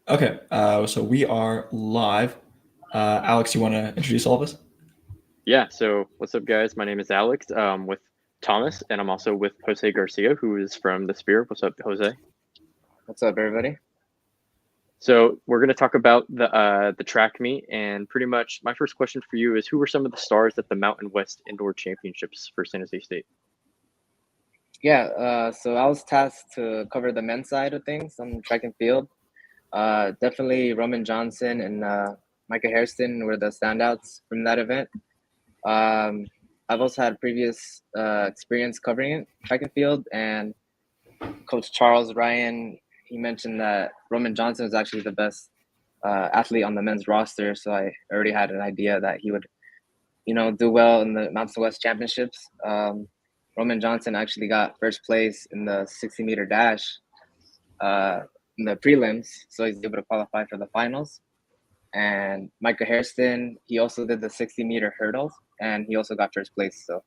Okay, so we are live. Alex, you want to introduce all of us? Yeah, so what's up, guys? My name is Alex, with Thomas, and I'm also with Jose Garcia, who is from the Spear. What's up, Jose? What's up, everybody? So we're going to talk about the track meet, and pretty much my first question for you is, who were some of the stars at the Mountain West Indoor Championships for San Jose State? Yeah, so I was tasked to cover the men's side of things on track and field. Definitely Roman Johnson and Micah Hairston were the standouts from that event. Um, I've also had previous experience covering it, track and field, and Coach Charles Ryan, he mentioned that Roman Johnson was actually the best athlete on the men's roster. So I already had an idea that he would, do well in the Mountain West Championships. Roman Johnson actually got first place in the 60-meter dash in the prelims, so he's able to qualify for the finals. And Micah Hairston, he also did the 60-meter hurdles, and he also got first place. So,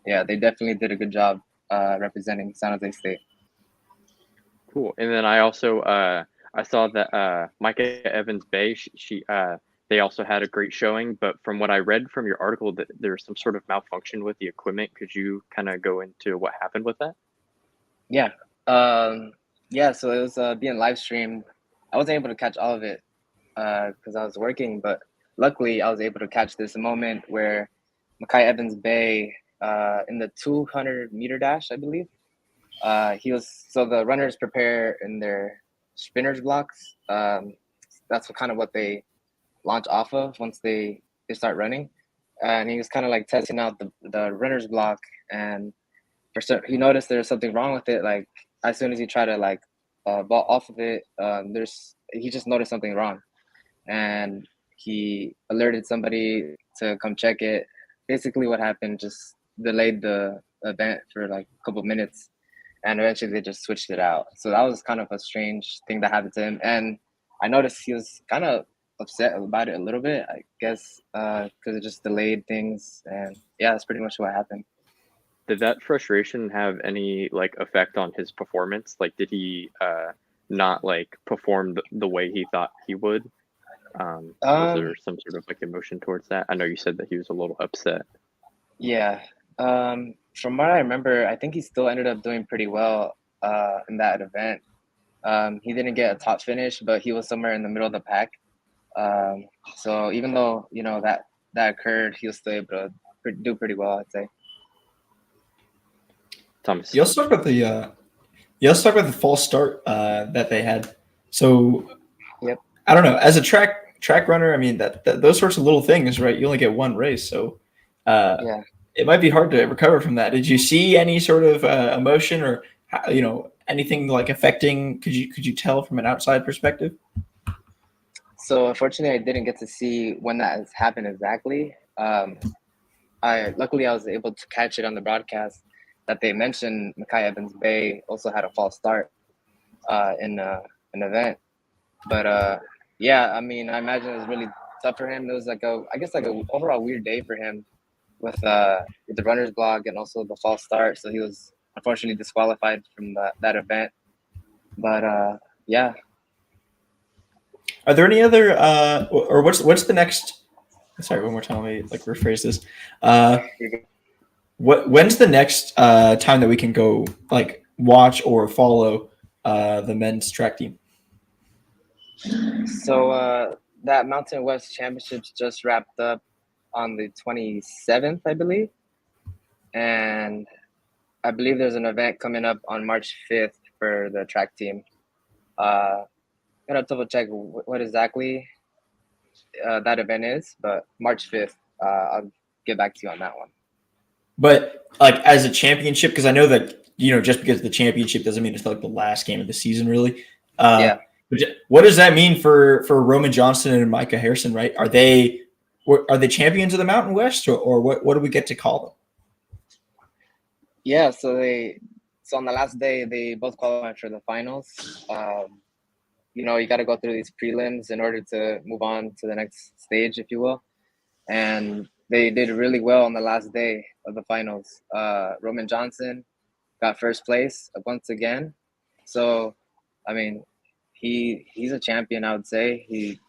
yeah, they definitely did a good job representing San Jose State. Cool. And then I also I saw that Micah Evans Bay, they also had a great showing, but from what I read from your article, that there's some sort of malfunction with the equipment. Could you kind of go into what happened with that? Yeah. Um, yeah, so it was being live streamed. I wasn't able to catch all of it because I was working, but luckily I was able to catch this moment where Mackay Evans Bay in the 200-meter dash, I believe. He was so the runners prepare in their spinners blocks. That's what they launch off of once they start running. And he was kind of like testing out the runner's block, and he noticed there was something wrong with it. Like as soon as he tried to vault off of it, he just noticed something wrong, and he alerted somebody to come check it. Basically, what happened just delayed the event for like a couple of minutes, and eventually they just switched it out. So that was kind of a strange thing that happened to him, and I noticed he was kind of upset about it a little bit. I guess because it just delayed things, and yeah, that's pretty much what happened. Did that frustration have any like effect on his performance? Like, did he not like perform the way he thought he would? Was Um, there some sort of like emotion towards that? I know you said that he was a little upset. yeah. From what I remember, I think he still ended up doing pretty well in that event. He didn't get a top finish, but he was somewhere in the middle of the pack. Um, so even though that occurred, he was still able to do pretty well, I'd say. Thomas. You also talk about the you also talk about the false start that they had. So Yep. I don't know. As a track runner, I mean that those sorts of little things, right? You only get one race, so uh, Yeah. it might be hard to recover from that. Did you see any sort of emotion or anything like affecting? Could you tell from an outside perspective? So unfortunately, I didn't get to see when that has happened exactly. I luckily I was able to catch it on the broadcast that they mentioned Mackay Evans Bay also had a false start in an event. But yeah, I mean, I imagine it was really tough for him. It was like I guess like a overall weird day for him with the runner's block and also the false start. So he was unfortunately disqualified from that event. But yeah, Are there any other or what's the next? Sorry, one more time. Let me like rephrase this. Uh, when's the next time that we can go like watch or follow the men's track team? so that Mountain West Championships just wrapped up on the 27th, I believe, and I believe there's an event coming up on March 5th for the track team. Gotta double check what exactly that event is, but March 5th, I'll get back to you on that one. But like as a championship, because I know that just because the championship doesn't mean it's like the last game of the season, really. Yeah. But what does that mean for Roman Johnson and Micah Harrison? Right? Are they champions of the Mountain West, or what do we get to call them? Yeah, so on the last day they both qualified for the finals. You got to go through these prelims in order to move on to the next stage, if you will. And they did really well on the last day of the finals. Roman Johnson got first place once again. So, I mean, he's a champion. I'd say he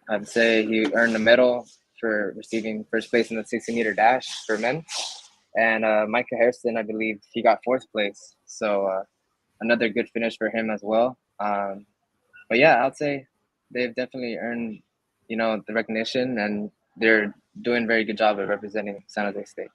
earned a medal for receiving first place in the 60-meter dash for men. And Micah Hairston, I believe he got fourth place. So another good finish for him as well. But yeah, I'd say they've definitely earned, the recognition, and they're doing a very good job of representing San Jose State.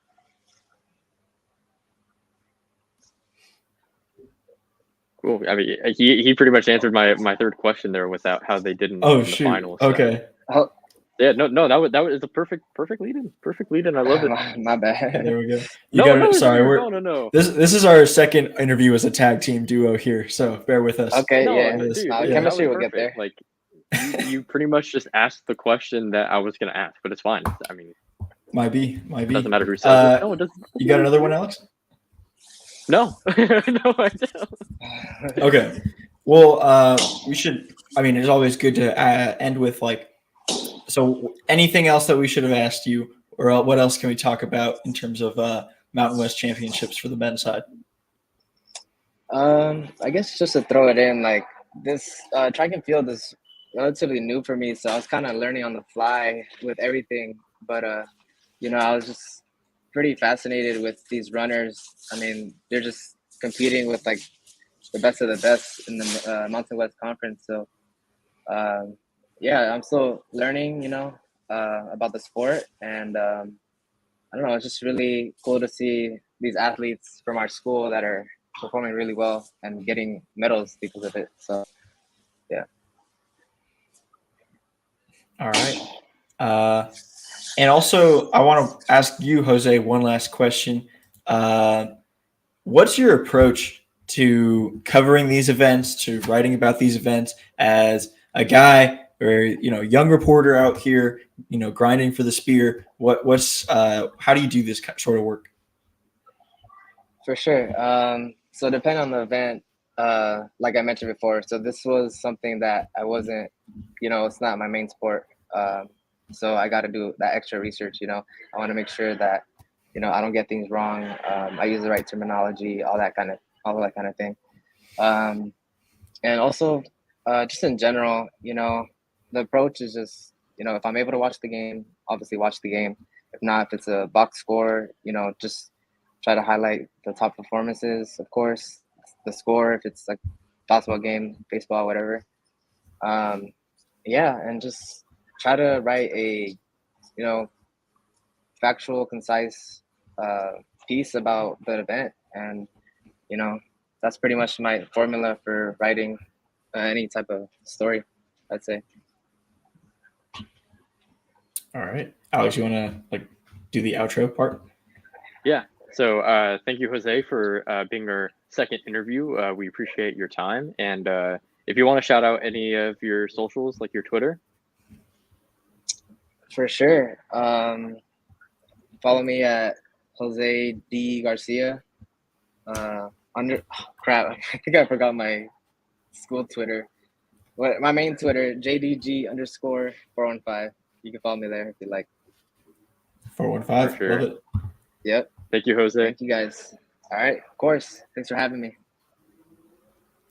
Cool. I mean, he pretty much answered my third question there without how they did in the finals. So. Okay. Oh, yeah, no, that was a perfect lead-in. Perfect lead-in. I love it. My bad. Yeah, there we go. No. This is our second interview as a tag team duo here, so bear with us. Okay, No, yeah. dude, Chemistry will get there. Like, you pretty much just asked the question that I was gonna ask, but it's fine. I mean, might be. Doesn't matter who says it. No, it doesn't. You got another one, Alex? No, no, I don't. Okay. Well, we should. I mean, it's always good to end with so anything else that we should have asked you, or what else can we talk about in terms of Mountain West Championships for the men's side? I guess just to throw it in, like this track and field is relatively new for me, so I was kind of learning on the fly with everything. But I was just pretty fascinated with these runners. I mean, they're just competing with like the best of the best in the Mountain West Conference. So yeah, I'm still learning, about the sport, and I don't know, it's just really cool to see these athletes from our school that are performing really well and getting medals because of it. So yeah. All right. And also, I want to ask you, Jose, one last question. What's your approach to covering these events, to writing about these events as a guy or, young reporter out here, grinding for the spear? How do you do this sort of work? For sure. So depending on the event, like I mentioned before, so this was something that I wasn't, it's not my main sport. So I got to do that extra research. I want to make sure that, I don't get things wrong. I use the right terminology, all that kind of thing. And also, just in general, the approach is just, if I'm able to watch the game, obviously watch the game. If not, if it's a box score, just try to highlight the top performances, of course, the score, if it's like basketball game, baseball, whatever. Yeah, and just try to write a, factual, concise piece about the event. And, that's pretty much my formula for writing any type of story, I'd say. All right. Alex, you want to do the outro part? Yeah. So thank you, Jose, for being our second interview. We appreciate your time. And if you want to shout out any of your socials, like your Twitter. For sure. Follow me at Jose D. Garcia. Crap, I think I forgot my school Twitter. My main Twitter, JDG_415. You can follow me there if you like. 415. For sure. Love it. Yep. Thank you, Jose. Thank you guys. All right. Of course. Thanks for having me.